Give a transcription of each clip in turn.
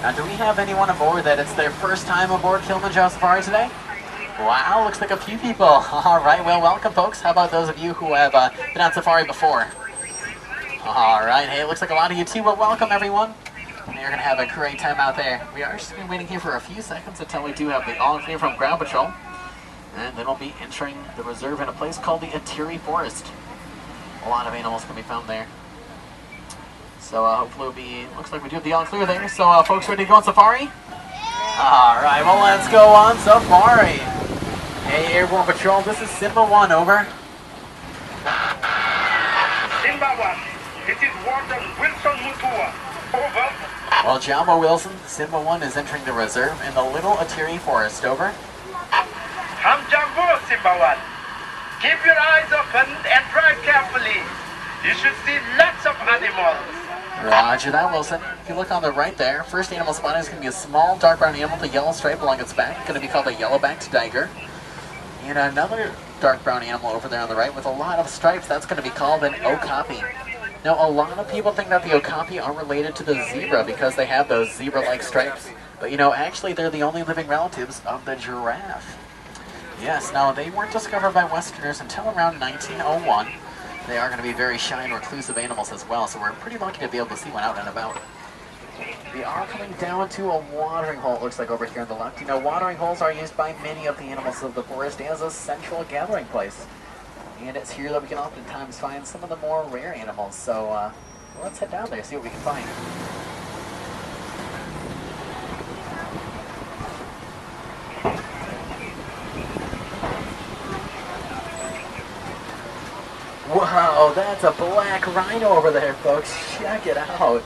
Now, do we have anyone aboard that it's their first time aboard Kilimanjaro Safari today? Wow, looks like a few people. All right, well, welcome, folks. How about those of you who have been on safari before? All right, hey, it looks like a lot of you too, but welcome, everyone. You're going to have a great time out there. We are just going to be waiting here for a few seconds until we do have the all-clear from ground patrol. And then we'll be entering the reserve in a place called the Atiri Forest. A lot of animals can be found there. So hopefully it'll be, looks like we do have the all-clear there. So folks, ready to go on safari? All right, well, let's go on safari. Hey, Airborne Patrol, this is Simba 1, over. Simba 1, this is Warden Wilson Mutua, over. Well, Jumbo Wilson, Simba 1 is entering the reserve in the Little Atiri Forest, over. I'm Jumbo, Simba 1. Keep your eyes open and drive carefully. You should see lots of animals. Roger that, Wilson. If you look on the right there, first animal spotting is going to be a small dark brown animal with a yellow stripe along its back. It's going to be called a yellow-backed tiger. And another dark brown animal over there on the right with a lot of stripes, that's going to be called an okapi. Now, a lot of people think that the okapi are related to the zebra because they have those zebra-like stripes. But you know, actually they're the only living relatives of the giraffe. Yes, now they weren't discovered by Westerners until around 1901. They are going to be very shy and reclusive animals as well, so we're pretty lucky to be able to see one out and about. We are coming down to a watering hole, it looks like, over here on the left. You know, watering holes are used by many of the animals of the forest as a central gathering place. And it's here that we can oftentimes find some of the more rare animals. So let's head down there, see what we can find. Wow, that's a black rhino over there, folks. Check it out.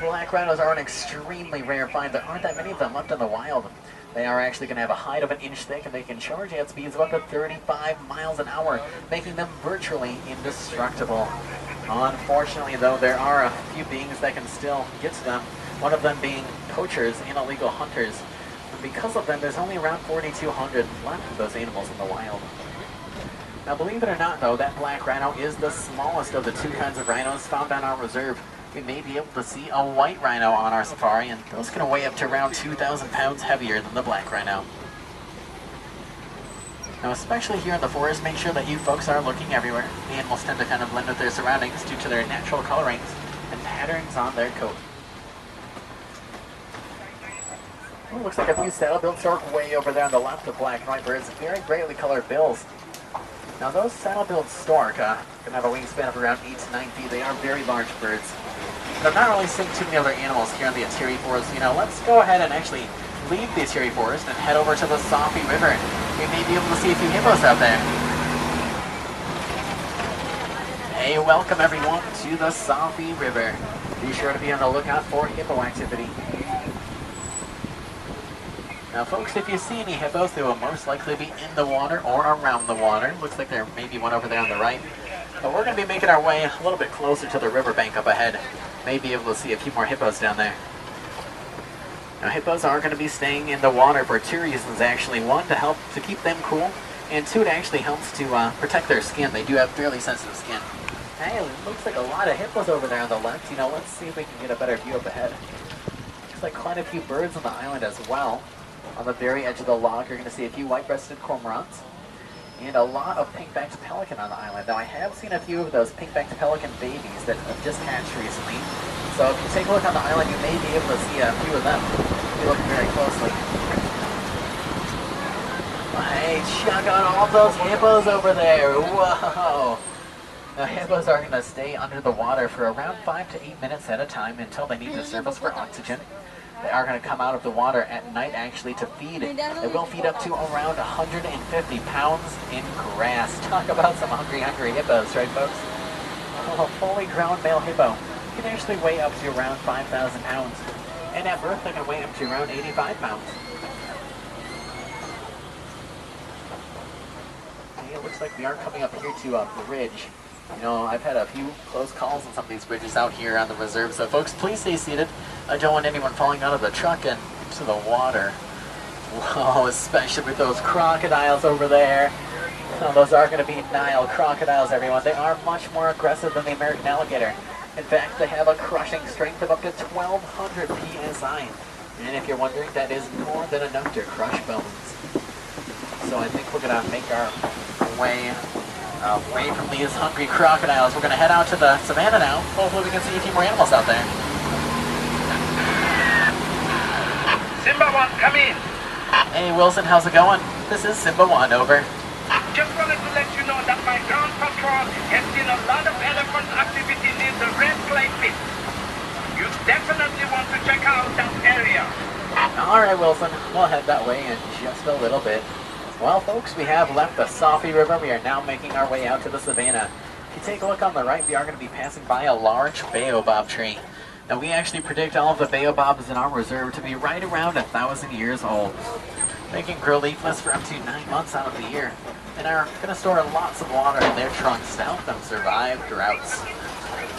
Black rhinos are an extremely rare find. There aren't that many of them left in the wild. They are actually going to have a hide of an inch thick, and they can charge at speeds of up to 35 miles an hour, making them virtually indestructible. Unfortunately, though, there are a few beings that can still get to them, one of them being poachers and illegal hunters. And because of them, there's only around 4,200 left of those animals in the wild. Now, believe it or not, though, that black rhino is the smallest of the two kinds of rhinos found on our reserve. We may be able to see a white rhino on our safari, and those can weigh up to around 2,000 pounds heavier than the black rhino. Now, especially here in the forest, make sure that you folks are looking everywhere. The animals tend to kind of blend with their surroundings due to their natural colorings and patterns on their coat. Oh, looks like a few saddle-billed stork way over there on the left of black and white birds, very brightly colored bills. Now, those saddle-billed stork can have a wingspan of around 8 to 9 feet. They are very large birds. But I'm not really seeing too many other animals here in the Atiri Forest. You know, let's go ahead and actually leave the Atiri Forest and head over to the Safi River. We may be able to see a few hippos out there. Hey, welcome everyone to the Safi River. Be sure to be on the lookout for hippo activity. Now, folks, if you see any hippos, they will most likely be in the water or around the water. Looks like there may be one over there on the right. But we're going to be making our way a little bit closer to the riverbank up ahead. May be able to see a few more hippos down there. Now, hippos are going to be staying in the water for two reasons, actually. One, to keep them cool, and two, it actually helps to protect their skin. They do have fairly sensitive skin. Hey, it looks like a lot of hippos over there on the left. You know, let's see if we can get a better view up ahead. Looks like quite a few birds on the island as well. On the very edge of the log, you're going to see a few white-breasted cormorants and a lot of pink-backed pelican on the island. Now, I have seen a few of those pink-backed pelican babies that have just hatched recently. So if you take a look on the island, you may be able to see a few of them if you look very closely. Hey, check out all those hippos over there. Whoa! The hippos are going to stay under the water for around 5 to 8 minutes at a time until they need to surface for oxygen. They are going to come out of the water at night, actually, to feed. They will feed up to around 150 pounds in grass. Talk about some hungry hippos, right, folks? Oh, a fully grown male hippo can actually weigh up to around 5,000 pounds. And at birth, they can weigh up to around 85 pounds. Hey, it looks like we are coming up here to a bridge. You know, I've had a few close calls on some of these bridges out here on the reserve, so folks, please stay seated. I don't want anyone falling out of the truck and into the water. Whoa, especially with those crocodiles over there. Oh, those are going to be Nile crocodiles, everyone. They are much more aggressive than the American alligator. In fact, they have a crushing strength of up to 1,200 psi. And if you're wondering, that is more than enough to crush bones. So I think we're going to make our way away from these hungry crocodiles. We're going to head out to the savannah now. Hopefully we can see a few more animals out there. Simba 1, come in. Hey Wilson, how's it going? This is Simba 1, over. Just wanted to let you know that my ground patrol has seen a lot of elephant activity near the red clay pit. You definitely want to check out that area. Alright Wilson, we'll head that way in just a little bit. Well folks, we have left the Safi River. We are now making our way out to the savannah. If you take a look on the right, we are going to be passing by a large baobab tree. Now we actually predict all of the baobabs in our reserve to be right around 1,000 years old. They can grow leafless for up to 9 months out of the year, and are going to store lots of water in their trunks to help them survive droughts.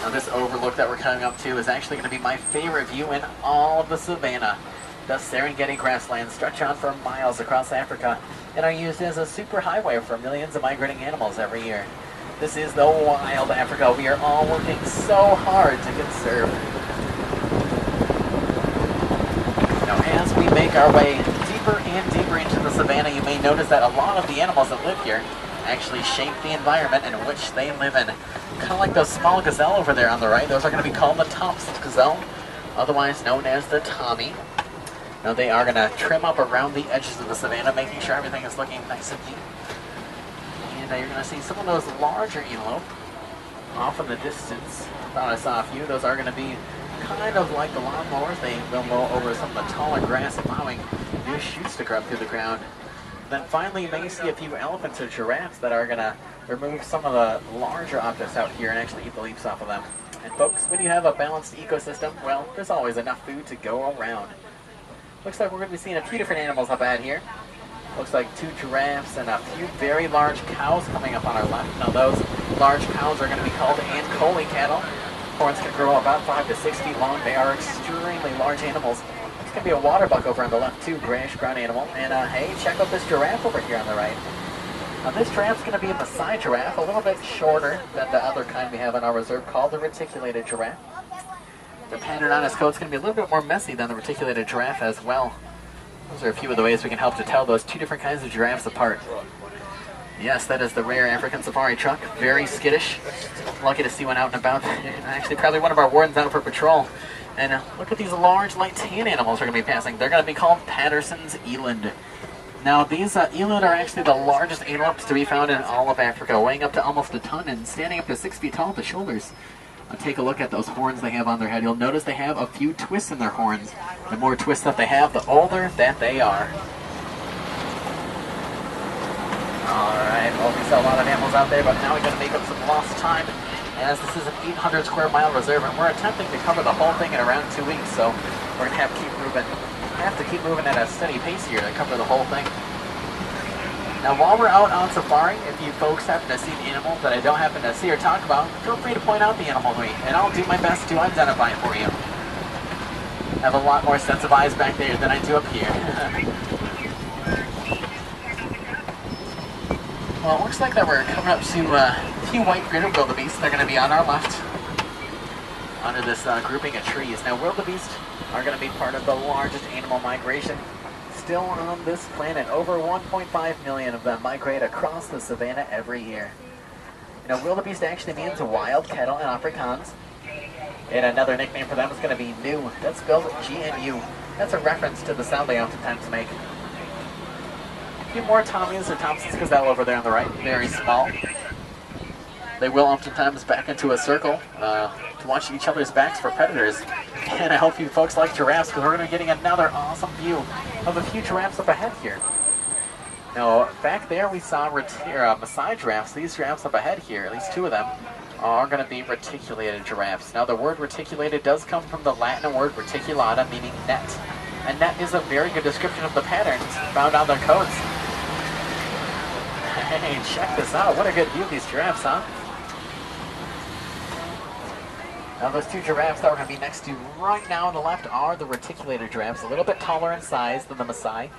Now this overlook that we're coming up to is actually going to be my favorite view in all of the savannah. The Serengeti grasslands stretch on for miles across Africa and are used as a superhighway for millions of migrating animals every year. This is the wild Africa we are all working so hard to conserve. Now as we make our way deeper and deeper into the savannah, you may notice that a lot of the animals that live here actually shape the environment in which they live in. Kind of like those small gazelle over there on the right. Those are going to be called the Thompson gazelle, otherwise known as the Tommy. Now they are going to trim up around the edges of the savannah, making sure everything is looking nice and neat. And you're going to see some of those larger antelope off in the distance. Thought I saw a few. Those are going to be kind of like the lawnmowers. They will mow over some of the taller grass, allowing new shoots to grow up through the ground. Then finally, you may see a few elephants or giraffes that are going to remove some of the larger objects out here and actually eat the leaves off of them. And folks, when you have a balanced ecosystem, well, there's always enough food to go around. Looks like we're going to be seeing a few different animals up ahead here. Looks like 2 giraffes and a few very large cows coming up on our left. Now those large cows are going to be called Ankole cattle. Horns can grow about 5 to 6 feet long. They are extremely large animals. There's going to be a water buck over on the left too, grayish-brown animal. And hey, check out this giraffe over here on the right. Now this giraffe's going to be a Maasai giraffe, a little bit shorter than the other kind we have in our reserve called the reticulated giraffe. The pattern on his coat's going to be a little bit more messy than the reticulated giraffe as well. Those are a few of the ways we can help to tell those 2 different kinds of giraffes apart. Yes, that is the rare African safari truck. Very skittish. Lucky to see one out and about. Actually, probably one of our wardens out for patrol. And look at these large, light tan animals we're going to be passing. They're going to be called Patterson's eland. Now, these eland are actually the largest antelopes to be found in all of Africa, weighing up to almost a ton and standing up to 6 feet tall at the shoulders. Take a look at those horns they have on their head. You'll notice they have a few twists in their horns. The more twists that they have, the older that they are. Alright, well, we saw a lot of animals out there, but now we're going to make up some lost time, as this is an 800 square mile reserve, and we're attempting to cover the whole thing in around 2 weeks, so we're going to have to keep moving at a steady pace here to cover the whole thing. Now, while we're out on safari, if you folks happen to see an animal that I don't happen to see or talk about, feel free to point out the animal to me, and I'll do my best to identify it for you. I have a lot more sets of eyes back there than I do up here. Well, it looks like that we're coming up to a few white gritter wildebeest. They're going to be on our left, under this grouping of trees. Now, wildebeest are going to be part of the largest animal migration still on this planet. Over 1.5 million of them migrate across the savannah every year. You know, wildebeest actually means wild cattle in Afrikaans. And another nickname for them is going to be New. That's spelled G-N-U. That's a reference to the sound they oftentimes make. A few more Tommies or Thompson's gazelle over there on the right. Very small. They will oftentimes back into a circle to watch each other's backs for predators. And I hope you folks like giraffes, because we're going to be getting another awesome view of a few giraffes up ahead here. Now, back there we saw Maasai giraffes. These giraffes up ahead here, at least 2 of them, are going to be reticulated giraffes. Now, the word reticulated does come from the Latin word reticulata, meaning net. And net is a very good description of the patterns found on their coats. Hey, check this out. What a good view of these giraffes, huh? Now those 2 giraffes that we're going to be next to right now on the left are the reticulated giraffes, a little bit taller in size than the Maasai,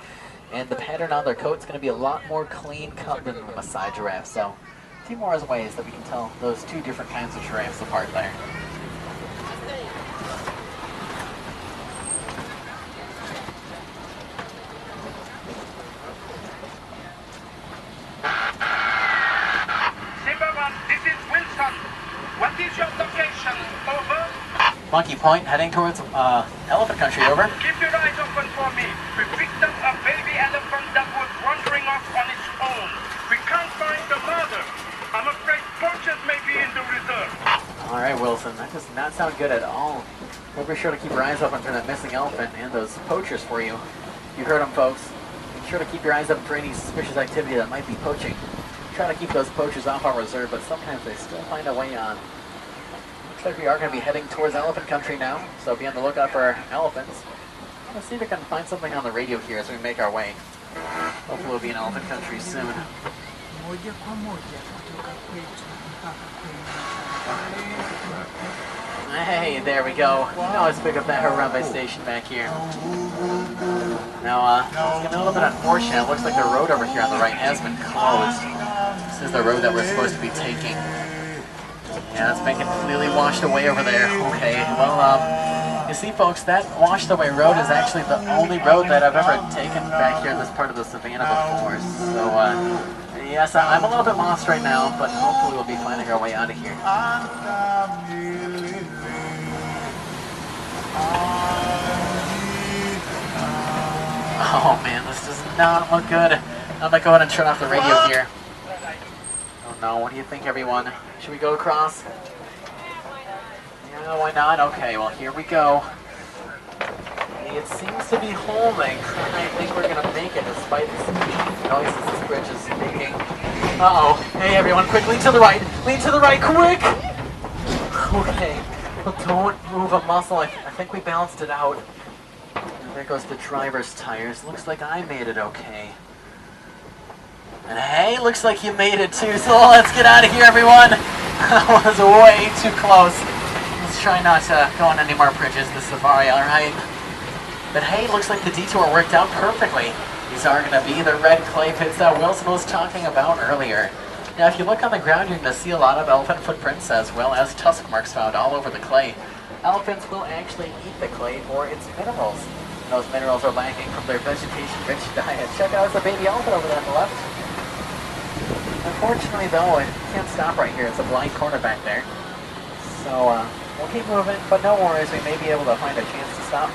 and the pattern on their coat is going to be a lot more clean cut than the Maasai giraffe, so a few more ways that we can tell those 2 different kinds of giraffes apart there. Monkey Point, heading towards elephant country, over. Keep your eyes open for me. We picked up a baby elephant that was wandering off on its own. We can't find the mother. I'm afraid poachers may be in the reserve. All right, Wilson, that does not sound good at all. We'll be sure to keep your eyes open for that missing elephant and those poachers for you. You heard them, folks. Be sure to keep your eyes open for any suspicious activity that might be poaching. Try to keep those poachers off our reserve, but sometimes they still find a way on. Looks like we are going to be heading towards elephant country now, so be on the lookout for our elephants. Let's see if we can find something on the radio here as we make our way. Hopefully we'll be in elephant country soon. Hey, there we go. You can always pick up that Harambe station back here. Now, it's getting a little bit unfortunate. It looks like the road over here on the right has been closed. This is the road that we're supposed to be taking. Yeah, it's been completely washed away over there. Okay, well, you see, folks, that washed away road is actually the only road that I've ever taken back here in this part of the savannah before. So, yes, I'm a little bit lost right now, but hopefully we'll be finding our way out of here. Oh man, this does not look good. I'm gonna go ahead and turn off the radio here. Oh no, what do you think, everyone? Should we go across? Yeah, why not? Okay, well, here we go. It seems to be holding. I think we're gonna make it despite this noises this bridge is making. Uh-oh. Hey, everyone, quick, lean to the right. Lean to the right, quick! Okay. Well, don't move a muscle. I think we balanced it out. And there goes the driver's tires. Looks like I made it okay. And hey, looks like you made it too. So let's get out of here, everyone. That was way too close. Let's try not to go on any more bridges this safari, alright? But hey, looks like the detour worked out perfectly. These are going to be the red clay pits that Wilson was talking about earlier. Now, if you look on the ground, you're going to see a lot of elephant footprints as well as tusk marks found all over the clay. Elephants will actually eat the clay for its minerals. Those minerals are lacking from their vegetation-rich diet. Check out the baby elephant over there on the left. Unfortunately, though, it can't stop right here. It's a blind corner back there. So, we'll keep moving, but no worries. We may be able to find a chance to stop,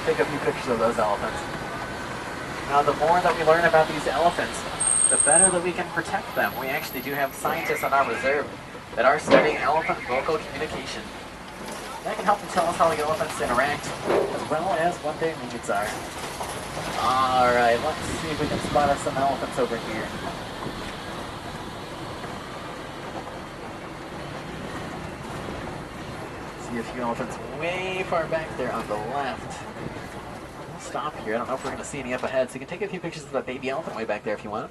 take a few pictures of those elephants. Now, the more that we learn about these elephants, the better that we can protect them. We actually do have scientists on our reserve that are studying elephant vocal communication. That can help to tell us how the elephants interact, as well as what their needs are. Alright, let's see if we can spot us some elephants over here. See a few elephants way far back there on the left. We'll stop here. I don't know if we're going to see any up ahead, so you can take a few pictures of that baby elephant way back there if you want.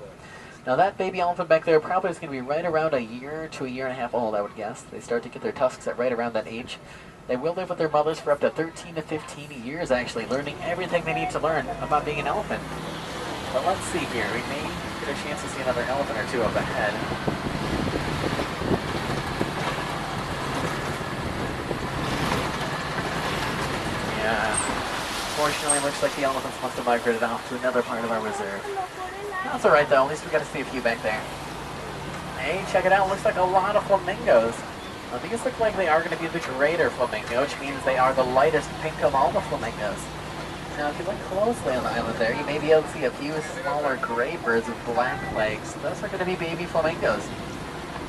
Now that baby elephant back there probably is going to be right around a year to a year and a half old, I would guess. They start to get their tusks at right around that age. They will live with their mothers for up to 13 to 15 years, actually, learning everything they need to learn about being an elephant. But let's see here. We may get a chance to see another elephant or two up ahead. Yeah. Unfortunately, looks like the elephants must have migrated off to another part of our reserve. That's alright though, at least we got to see a few back there. Hey, check it out, looks like a lot of flamingos. Now, these look like they are going to be the greater flamingo, which means they are the lightest pink of all the flamingos. Now, if you look closely on the island there, you may be able to see a few smaller gray birds with black legs. Those are going to be baby flamingos.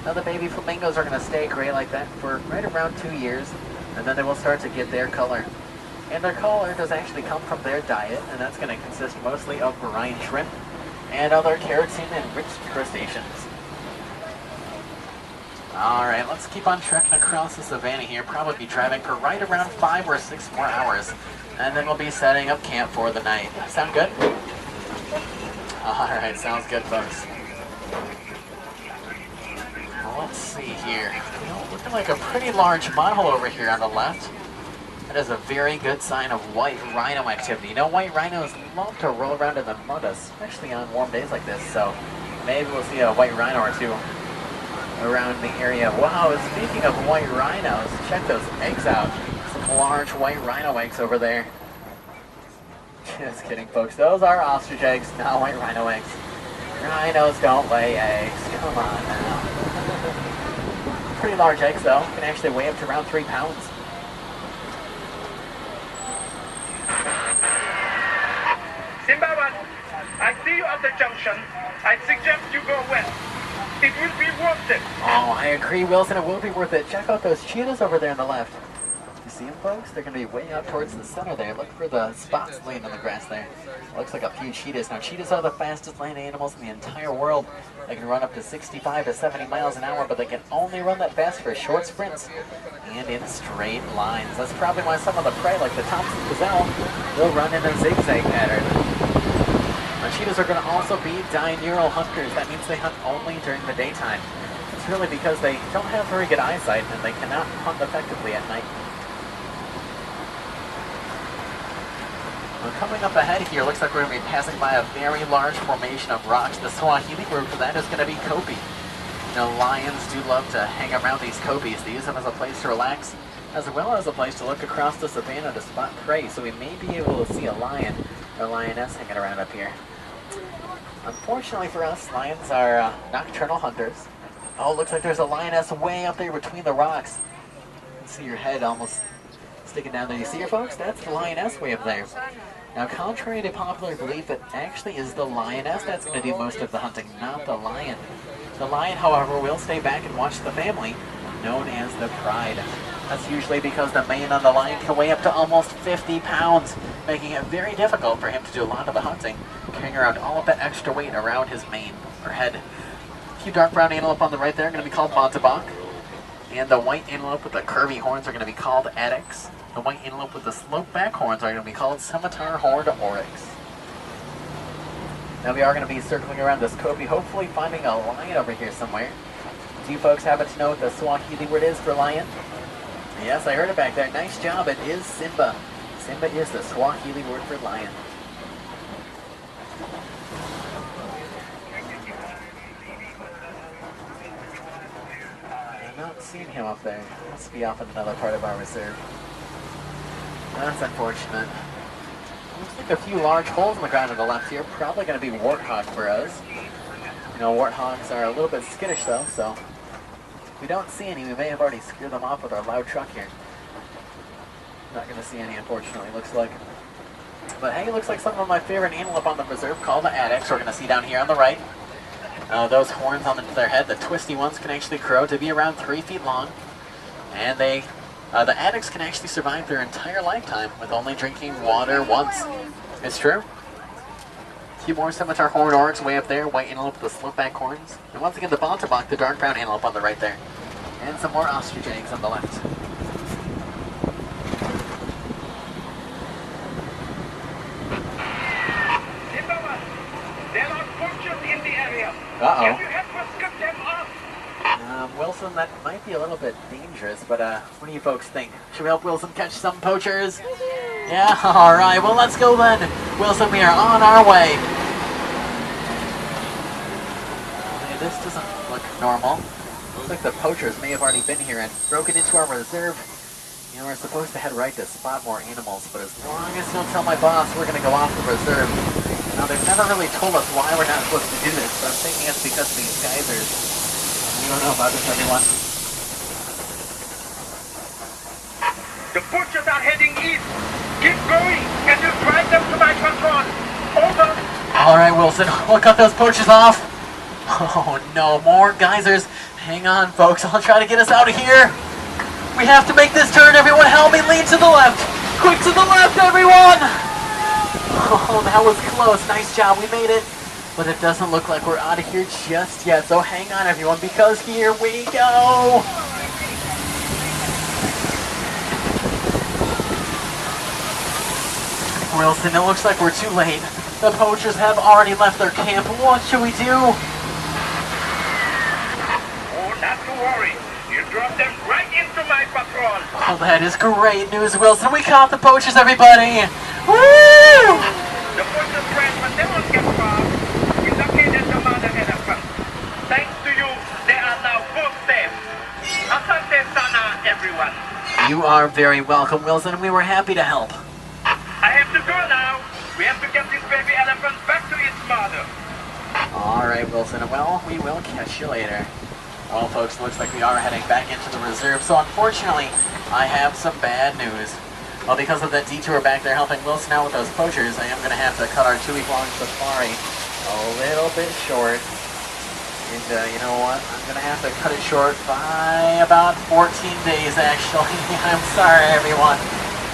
Now, the baby flamingos are going to stay gray like that for right around 2 years, and then they will start to get their color. And their color does actually come from their diet, and that's going to consist mostly of brine shrimp and other keratin-enriched crustaceans. Alright, let's keep on trekking across the savannah here. Probably be driving for right around 5 or 6 more hours. And then we'll be setting up camp for the night. Sound good? Alright, sounds good, folks. Well, let's see here. Looking like a pretty large model over here on the left. That is a very good sign of white rhino activity. You know, white rhinos love to roll around in the mud, especially on warm days like this. So maybe we'll see a white rhino or two around the area. Wow, speaking of white rhinos, check those eggs out. Some large white rhino eggs over there. Just kidding, folks. Those are ostrich eggs, not white rhino eggs. Rhinos don't lay eggs. Come on now. Pretty large eggs, though. Can actually weigh up to around 3 pounds. I see you at the junction. I suggest you go west. It will be worth it. Oh, I agree, Wilson. It will be worth it. Check out those cheetahs over there on the left. You see them, folks? They're going to be way out towards the center there. Look for the spots laying on the grass there. Looks like a few cheetahs. Now, cheetahs are the fastest land animals in the entire world. They can run up to 65 to 70 miles an hour, but they can only run that fast for short sprints and in straight lines. That's probably why some of the prey, like the Thompson gazelle, will run in a zigzag pattern. Now, cheetahs are going to also be diurnal hunters. That means they hunt only during the daytime. It's really because they don't have very good eyesight and they cannot hunt effectively at night. Well, coming up ahead here, looks like we're going to be passing by a very large formation of rocks. The Swahili word for that is going to be kopi. You know, lions do love to hang around these kopis. They use them as a place to relax, as well as a place to look across the savannah to spot prey. So we may be able to see a lion or lioness hanging around up here. Unfortunately for us, lions are nocturnal hunters. Oh, looks like there's a lioness way up there between the rocks. You can see your head almost sticking down there. You see her, folks? That's the lioness way up there. Now, contrary to popular belief, it actually is the lioness that's going to do most of the hunting, not the lion. The lion, however, will stay back and watch the family, known as the pride. That's usually because the mane on the lion can weigh up to almost 50 pounds, making it very difficult for him to do a lot of the hunting, carrying around all of that extra weight around his mane or head. A few dark brown antelope on the right there are going to be called Montabak, and the white antelope with the curvy horns are going to be called Addax. The white antelope with the sloped back horns are going to be called Scimitar Horned Oryx. Now we are going to be circling around this kopi, hopefully finding a lion over here somewhere. Do you folks happen to know what the Swahili word is for lion? Yes, I heard it back there. Nice job. It is Simba. Simba is the Swahili word for lion. I'm not seeing him up there. Must be off in another part of our reserve. That's unfortunate. Looks like a few large holes in the ground on the left here. Probably going to be warthog for us. You know, warthogs are a little bit skittish though, so if we don't see any, we may have already scared them off with our loud truck here. Not going to see any, unfortunately, looks like. But hey, it looks like some of my favorite antelope on the reserve called the Addax. We're going to see down here on the right. Those horns on their head, the twisty ones, can actually grow to be around 3 feet long. And the Addax can actually survive their entire lifetime with only drinking water once. It's true. A few more Scimitar Horned Oryx way up there, white antelope with the sloped back horns. And once again, the Montabak, the dark brown antelope on the right there. And some more ostrich eggs on the left. There are poachers in the area. Uh-oh. Can you help us cut them off? Wilson, that might be a little bit dangerous, but what do you folks think? Should we help Wilson catch some poachers? Yeah, alright, well let's go then. Wilson, we are on our way. Okay, this doesn't look normal. Looks like the poachers may have already been here and broken into our reserve. You know, we're supposed to head right to spot more animals, but as long as you don't tell my boss, we're going to go off the reserve. Now, they've never really told us why we're not supposed to do this, but I'm thinking it's because of these geysers. We don't know about this, everyone. The poachers are heading east. Keep going, and you'll drive them to my patrol. Over. Alright, Wilson, we'll cut those poachers off. Oh no, more geysers. Hang on, folks, I'll try to get us out of here. We have to make this turn, everyone. Help me, lean to the left. Quick to the left, everyone. Oh, that was close. Nice job, we made it. But it doesn't look like we're out of here just yet, so hang on, everyone, because here we go. Wilson, it looks like we're too late. The poachers have already left their camp. What should we do? Oh, not to worry. You drop them right into my patrol. Oh, that is great news, Wilson. We caught the poachers, everybody. Woo! The poachers ran, but they won't get far. We located the mother elephant. Thanks to you, they are now both safe. Asante sana, everyone. You are very welcome, Wilson. We were happy to help. I have to go now. We have to get this baby elephant back to its mother. All right, Wilson. Well, we will catch you later. Well, folks, looks like we are heading back into the reserve. So, unfortunately, I have some bad news. Well, because of that detour back there helping Wilson out with those poachers, I am going to have to cut our 2-week-long safari a little bit short. And you know what? I'm going to have to cut it short by about 14 days, actually. I'm sorry, everyone.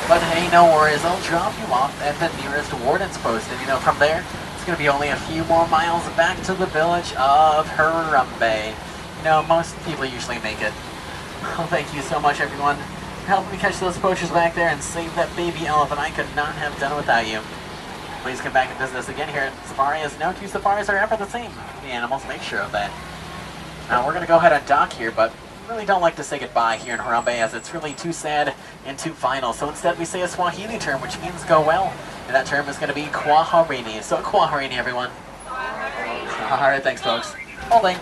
But hey, no worries. I'll drop you off at the nearest warden's post. And you know, from there, it's going to be only a few more miles back to the village of Harambe. You know, most people usually make it. Well, thank you so much, everyone, for helping me catch those poachers back there and save that baby elephant. I could not have done it without you. Please come back and visit us again here at Safari, as no two safaris are ever the same. The animals make sure of that. Now, we're going to go ahead and dock here, but really don't like to say goodbye here in Harambe, as it's really too sad and too final. So instead, we say a Swahili term, which means go well. And that term is going to be Kwaherini. So Kwaherini, everyone. All right, thanks, folks. Holding.